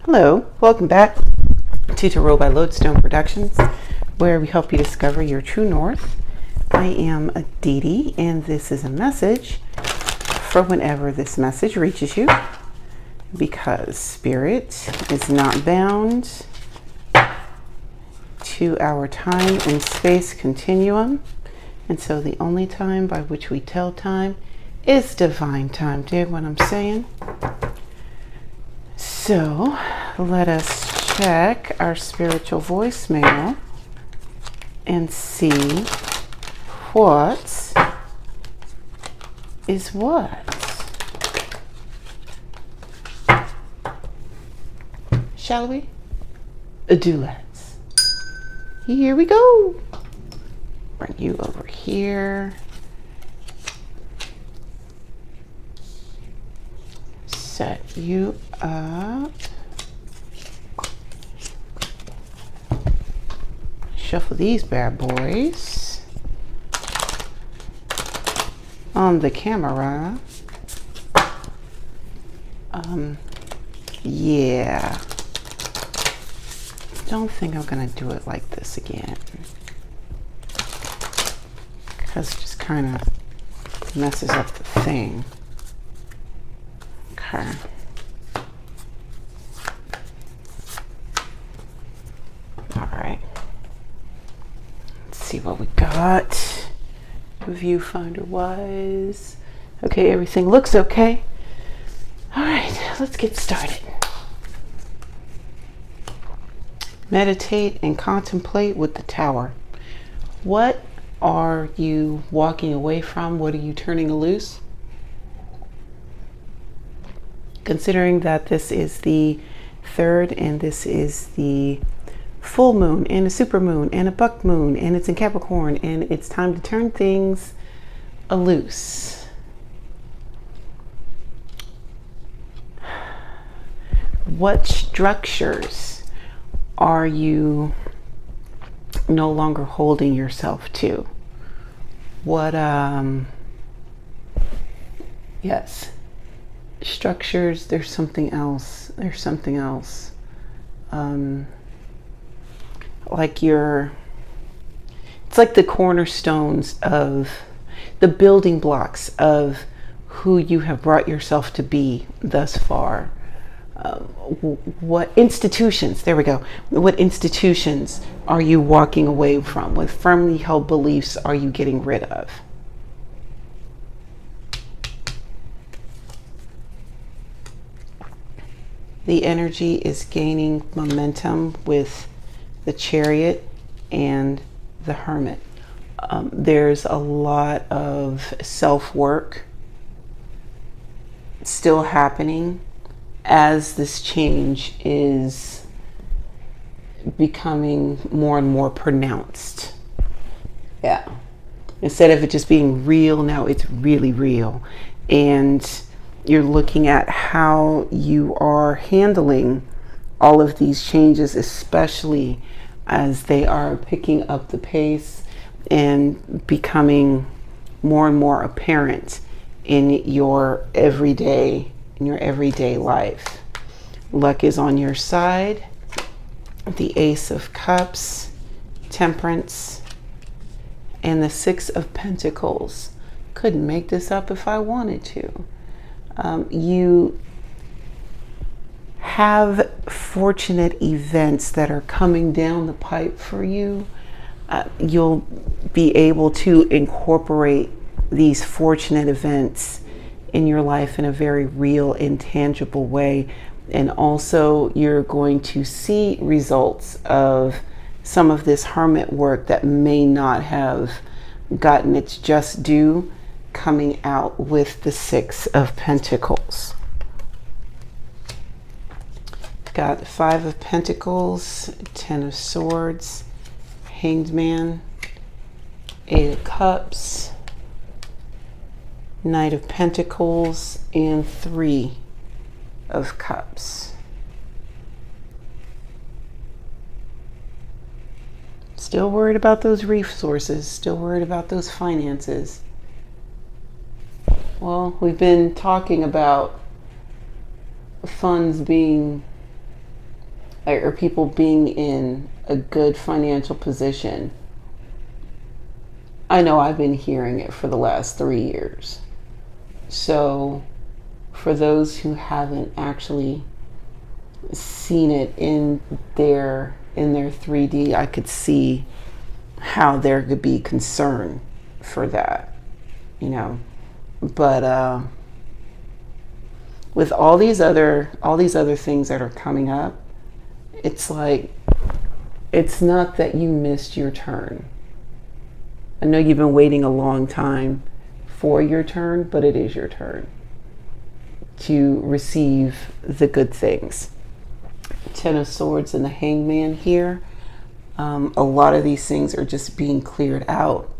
Hello, welcome back to Tarot by Lodestone Productions, where we help you discover your true north. I am Aditi, and this is a message for whenever this message reaches you, because Spirit is not bound to our time and space continuum, and so the only time by which we tell time is divine time. Do you know what I'm saying? So let us check our spiritual voicemail and see what is what. Shall we? Do let's. Here we go. Bring you over here. Set you up. Shuffle these bad boys on the camera. Yeah. Don't think I'm gonna do it like this again, because it just kind of messes up the thing. Okay. All right. Let's see what we got. Viewfinder wise. Okay, everything looks okay. All right, let's get started. Meditate and contemplate with the Tower. What are you walking away from? What are you turning loose? Considering that this is the third and this is the full moon and a super moon and a buck moon and it's in Capricorn and it's time to turn things loose. What structures are you no longer holding yourself to? What, yes. Structures, there's something else. Like it's like the cornerstones of the building blocks of who you have brought yourself to be thus far. What institutions, there we go. What institutions are you walking away from? What firmly held beliefs are you getting rid of? The energy is gaining momentum with the Chariot and the Hermit. There's a lot of self-work still happening as this change is becoming more and more pronounced. Yeah. Instead of it just being real, now it's really real. And you're looking at how you are handling all of these changes, especially as they are picking up the pace and becoming more and more apparent in your everyday life. Luck is on your side. The Ace of Cups, Temperance, and the Six of Pentacles. Couldn't make this up if I wanted to. You have fortunate events that are coming down the pipe for you. You'll be able to incorporate these fortunate events in your life in a very real and tangible way. And also you're going to see results of some of this hermit work that may not have gotten its just due, coming out with the Six of Pentacles. Got the Five of Pentacles, Ten of Swords, Hanged Man, Eight of Cups, Knight of Pentacles, and Three of Cups. Still worried about those resources, still worried about those finances. Well, we've been talking about funds being or people being in a good financial position. I know I've been hearing it for the last 3 years. So for those who haven't actually seen it in their 3D, I could see how there could be concern for that, But with all these other things that are coming up, it's like, it's not that you missed your turn. I know you've been waiting a long time for your turn, but it is your turn to receive the good things. Ten of Swords and the Hangman here. A lot of these things are just being cleared out.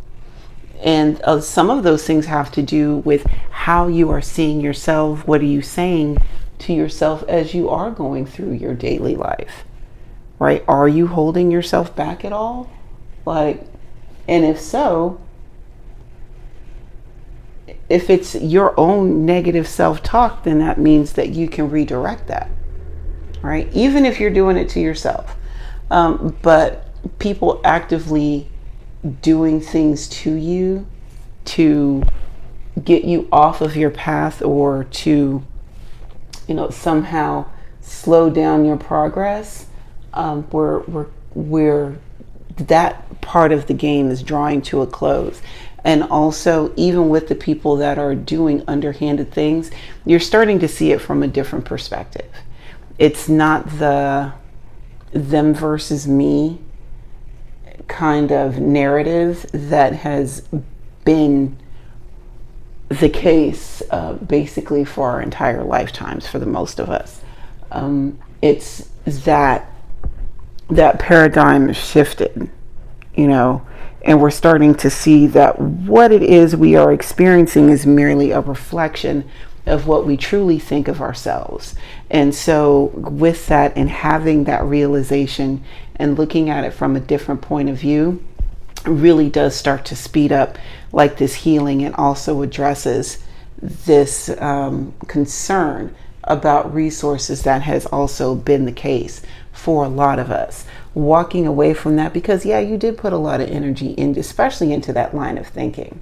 And some of those things have to do with how you are seeing yourself. What are you saying to yourself as you are going through your daily life? Right? Are you holding yourself back at all? And if so, if it's your own negative self-talk, then that means that you can redirect that, right? Even if you're doing it to yourself. But people actively doing things to you to get you off of your path, or to, somehow slow down your progress, where that part of the game is drawing to a close. And also, even with the people that are doing underhanded things, you're starting to see it from a different perspective. It's not the them versus me kind of narrative that has been the case basically for our entire lifetimes for the most of us. It's that paradigm has shifted, and we're starting to see that what it is we are experiencing is merely a reflection of what we truly think of ourselves. And so with that, and having that realization and looking at it from a different point of view, really does start to speed up like this healing, and also addresses this concern about resources that has also been the case for a lot of us. Walking away from that, because you did put a lot of energy in, especially into that line of thinking.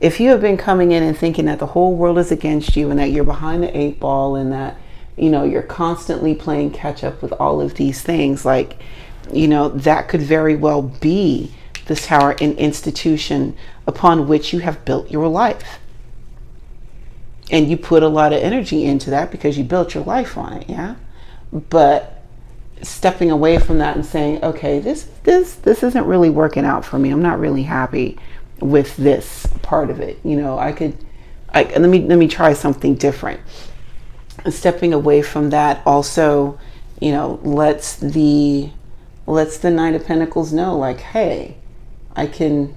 If you have been coming in and thinking that the whole world is against you, and that you're behind the 8 ball, and that you're constantly playing catch up with all of these things, that could very well be the tower, an institution upon which you have built your life. And you put a lot of energy into that because you built your life on it, But stepping away from that and saying, okay, this isn't really working out for me. I'm not really happy with this part of it. Let me try something different. And stepping away from that also, lets the Knight of Pentacles know, hey, I can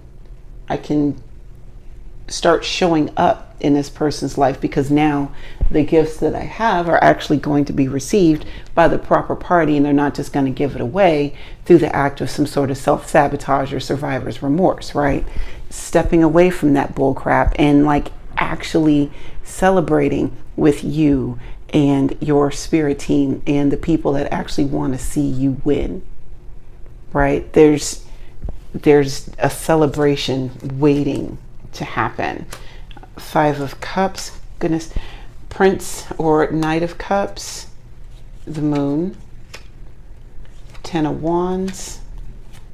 start showing up in this person's life, because now the gifts that I have are actually going to be received by the proper party, and they're not just going to give it away through the act of some sort of self-sabotage or survivor's remorse, right? Stepping away from that bull crap, and actually celebrating with you and your spirit team and the people that actually want to see you win, right? There's a celebration waiting to happen. 5 of Cups, goodness, Prince or Knight of Cups, the Moon, 10 of Wands,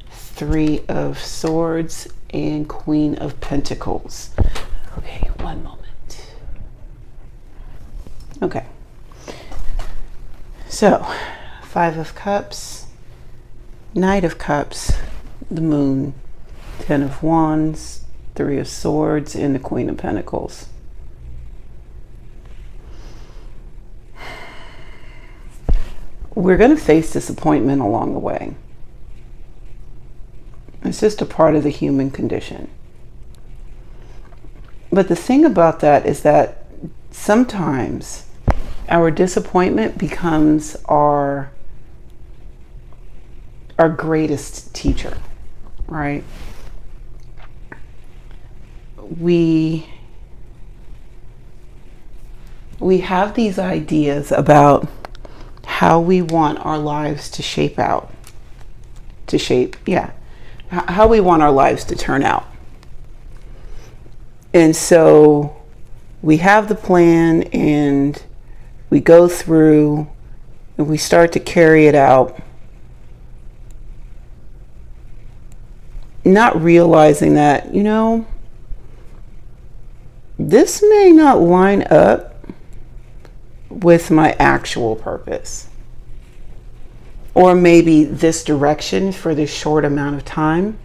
3 of Swords, and Queen of Pentacles. Okay, one moment. Okay. So, 5 of Cups, Knight of Cups, the Moon, 10 of Wands, 3 of Swords, and the Queen of Pentacles. We're going to face disappointment along the way. It's just a part of the human condition. But the thing about that is that sometimes our disappointment becomes our greatest teacher, right? We have these ideas about how we want our lives to shape out. How we want our lives to turn out. And so we have the plan and we go through and we start to carry it out, not realizing that, this may not line up with my actual purpose. Or maybe this direction for this short amount of time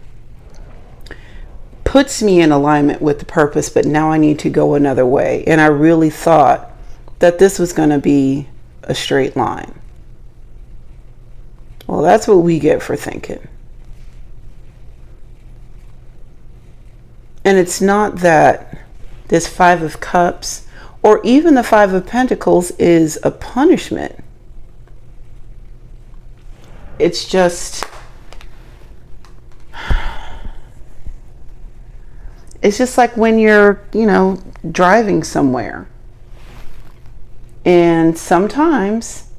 puts me in alignment with the purpose, but now I need to go another way. And I really thought that this was going to be a straight line. Well, that's what we get for thinking. And it's not that this Five of Cups or even the Five of Pentacles is a punishment. It's just, like when you're, driving somewhere. And sometimes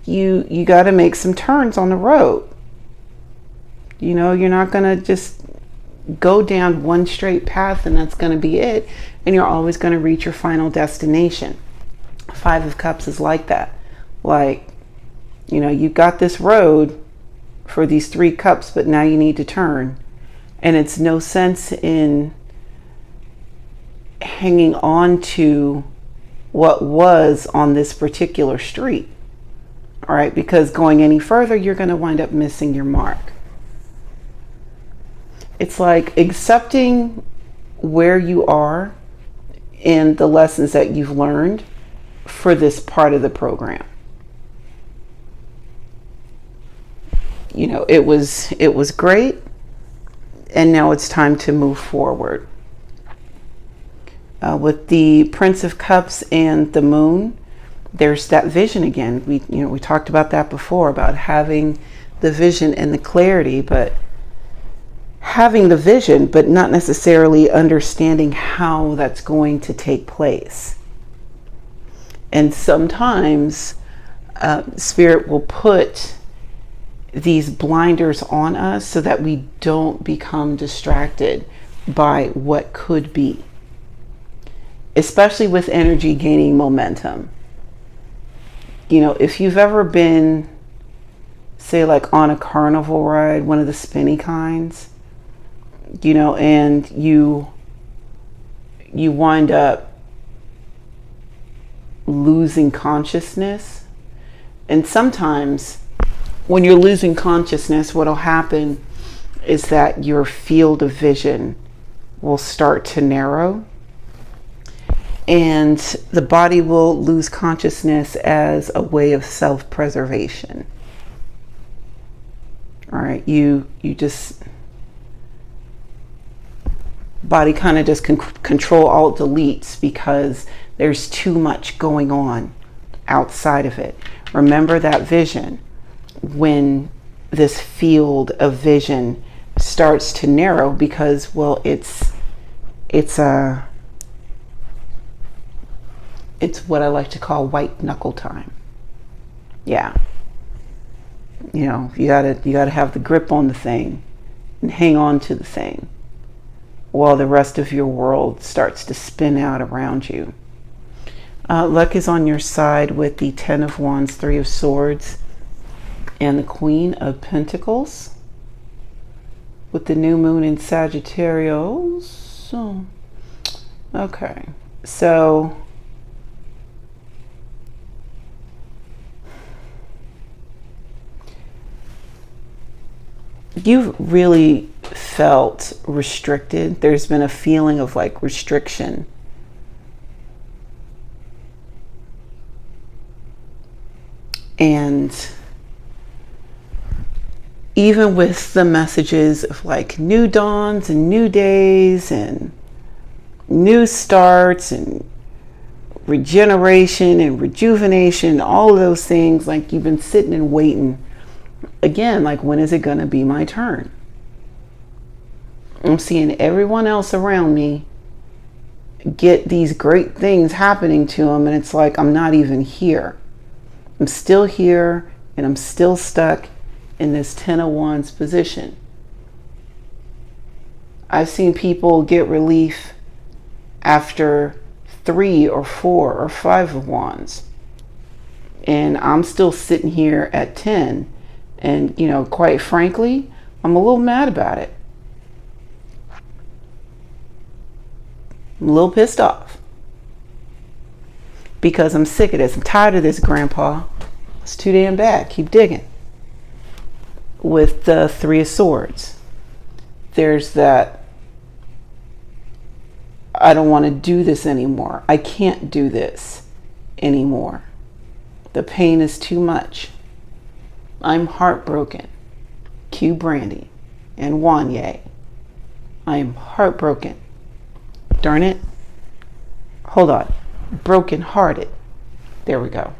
you got to make some turns on the road. You're not going to just go down one straight path and that's going to be it. And you're always going to reach your final destination. Five of Cups is like that. Like, you've got this road for these 3 cups, but now you need to turn. And it's no sense in hanging on to what was on this particular street. All right, because going any further, you're going to wind up missing your mark. It's like accepting where you are and the lessons that you've learned for this part of the program. It was great, and now it's time to move forward. With the Prince of Cups and the Moon, there's that vision again. We talked about that before, about having the vision and the clarity, but having the vision, but not necessarily understanding how that's going to take place. And sometimes Spirit will put these blinders on us so that we don't become distracted by what could be, especially with energy gaining momentum. If you've ever been, say, like on a carnival ride, one of the spinny kinds, and you wind up losing consciousness. And sometimes when you're losing consciousness, what'll happen is that your field of vision will start to narrow, and the body will lose consciousness as a way of self-preservation. All right, you just, body kind of just control alt deletes because there's too much going on outside of it. Remember that vision. When this field of vision starts to narrow, because, well, it's what I like to call white knuckle time. Yeah. You gotta have the grip on the thing and hang on to the thing while the rest of your world starts to spin out around you. Luck is on your side with the 10 of Wands, 3 of Swords, and the Queen of Pentacles with the new moon in Sagittarius. Okay, so you've really felt restricted. There's been a feeling of like restriction. And even with the messages of like new dawns and new days and new starts and regeneration and rejuvenation, all of those things, like you've been sitting and waiting. Again, like, when is it going to be my turn? I'm seeing everyone else around me get these great things happening to them, and it's like I'm not even here. I'm still here and I'm still stuck in this 10 of Wands position. I've seen people get relief after 3 or 4 or 5 of Wands. And I'm still sitting here at 10. And, you know, quite frankly, I'm a little mad about it. I'm a little pissed off. Because I'm sick of this. I'm tired of this, Grandpa. It's too damn bad. Keep digging. With the 3 of Swords, there's that, I don't want to do this anymore. I can't do this anymore. The pain is too much. I'm heartbroken. Cue Brandy and Wanye. I am heartbroken. Darn it. Hold on. Broken hearted. There we go.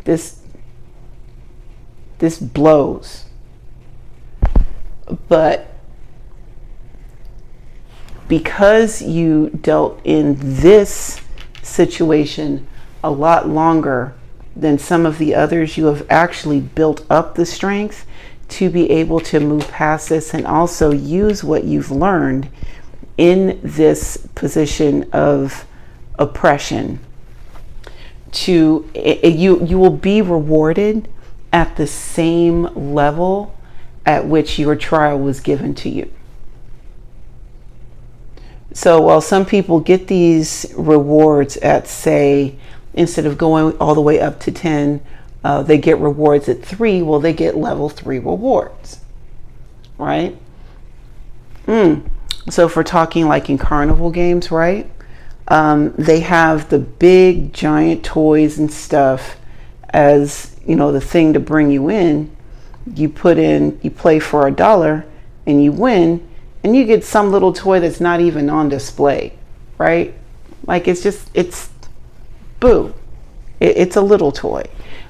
This blows. But because you dealt in this situation a lot longer than some of the others, you have actually built up the strength to be able to move past this and also use what you've learned in this position of oppression to, you will be rewarded at the same level at which your trial was given to you. So while some people get these rewards at, say, instead of going all the way up to 10, they get rewards at 3. Well, they get level 3 rewards, right? So if we're talking like in carnival games, right? They have the big giant toys and stuff as, you know, the thing to bring you in. You play for $1 and you win, and you get some little toy that's not even on display, right? Like it's boo. It's a little toy.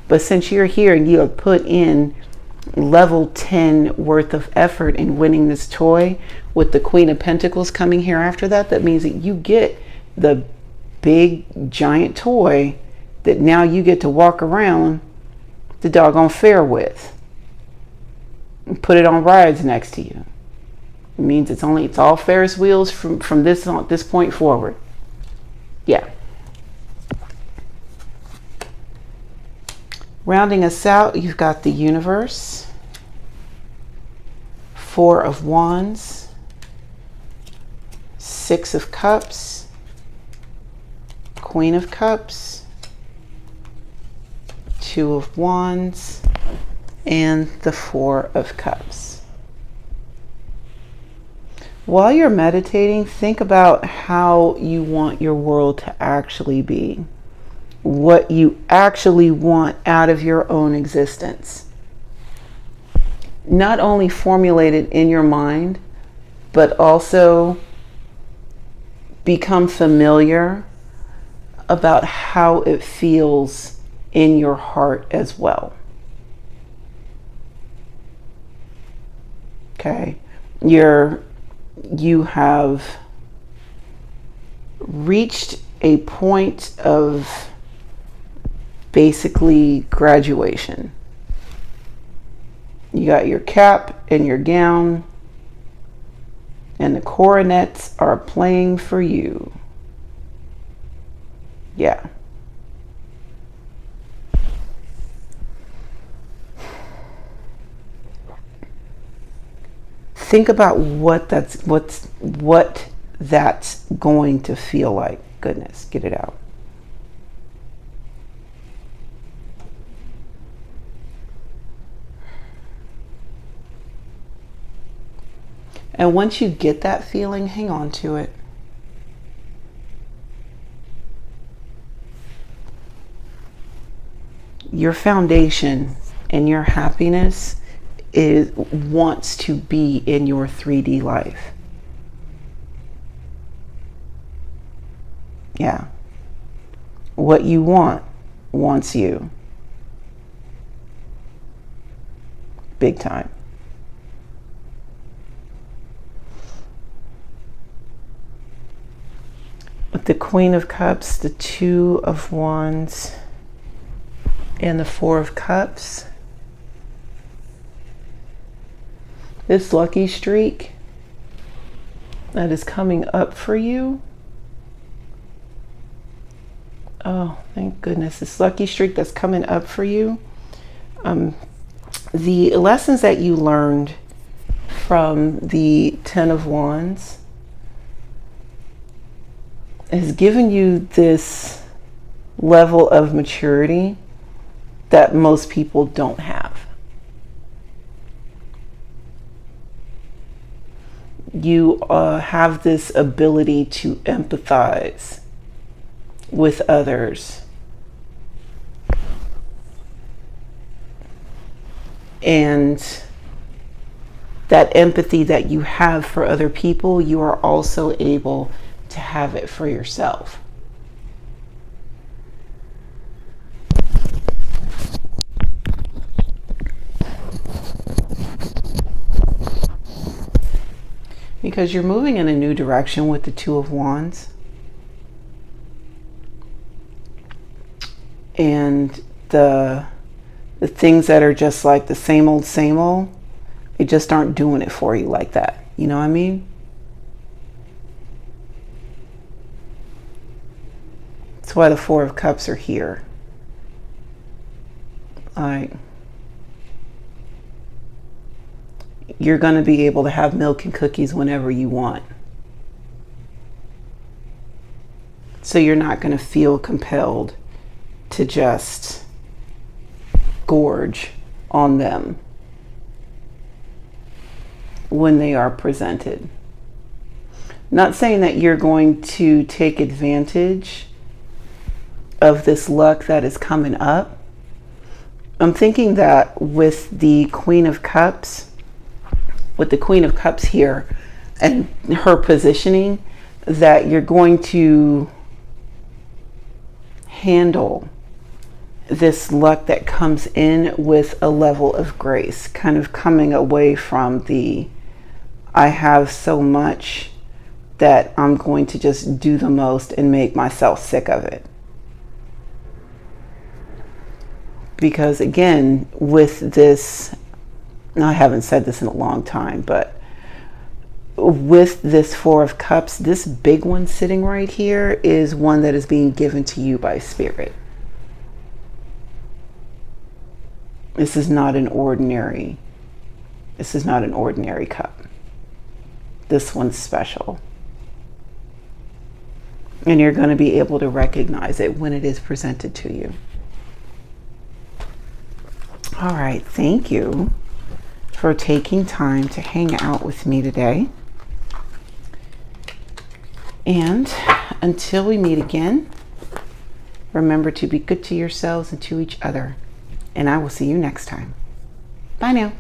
But since you're here and you have put in level 10 worth of effort in winning this toy, with the Queen of Pentacles coming here after that, that means that you get the big giant toy that now you get to walk around the doggone fair with and put it on rides next to you. It means it's all Ferris wheels from this point forward. Yeah. Rounding us out, you've got the Universe, 4 of Wands, 6 of Cups, Queen of Cups, 2 of Wands, and the 4 of Cups. While you're meditating, think about how you want your world to actually be. What you actually want out of your own existence. Not only formulate it in your mind, but also become familiar about how it feels in your heart as well. Okay, you have reached a point of basically graduation. You got your cap and your gown, and the coronets are playing for you. Yeah. Think about what that's going to feel like. Goodness, get it out. And once you get that feeling, hang on to it. Your foundation and your happiness wants to be in your 3D life. Yeah. What you want wants you. Big time. With the Queen of Cups, the 2 of Wands, and the Four of Cups. This lucky streak that is coming up for you. Oh, thank goodness. This lucky streak that's coming up for you. The lessons that you learned from the Ten of Wands has given you this level of maturity that most people don't have. You have this ability to empathize with others. And that empathy that you have for other people, you are also able to have it for yourself. Because you're moving in a new direction with the Two of Wands. And the things that are just like the same old, they just aren't doing it for you like that. You know what I mean? That's why the Four of Cups are here. Like, you're going to be able to have milk and cookies whenever you want. So you're not going to feel compelled to just gorge on them when they are presented. Not saying that you're going to take advantage of this luck that is coming up. I'm thinking that with the Queen of Cups, here and her positioning, that you're going to handle this luck that comes in with a level of grace, kind of coming away from the I have so much that I'm going to just do the most and make myself sick of it. Because again, with this, I haven't said this in a long time, but with this Four of Cups, this big one sitting right here is one that is being given to you by Spirit. This is not an ordinary cup. This one's special. And you're going to be able to recognize it when it is presented to you. All right, thank you for taking time to hang out with me today. And until we meet again, remember to be good to yourselves and to each other. And I will see you next time. Bye now.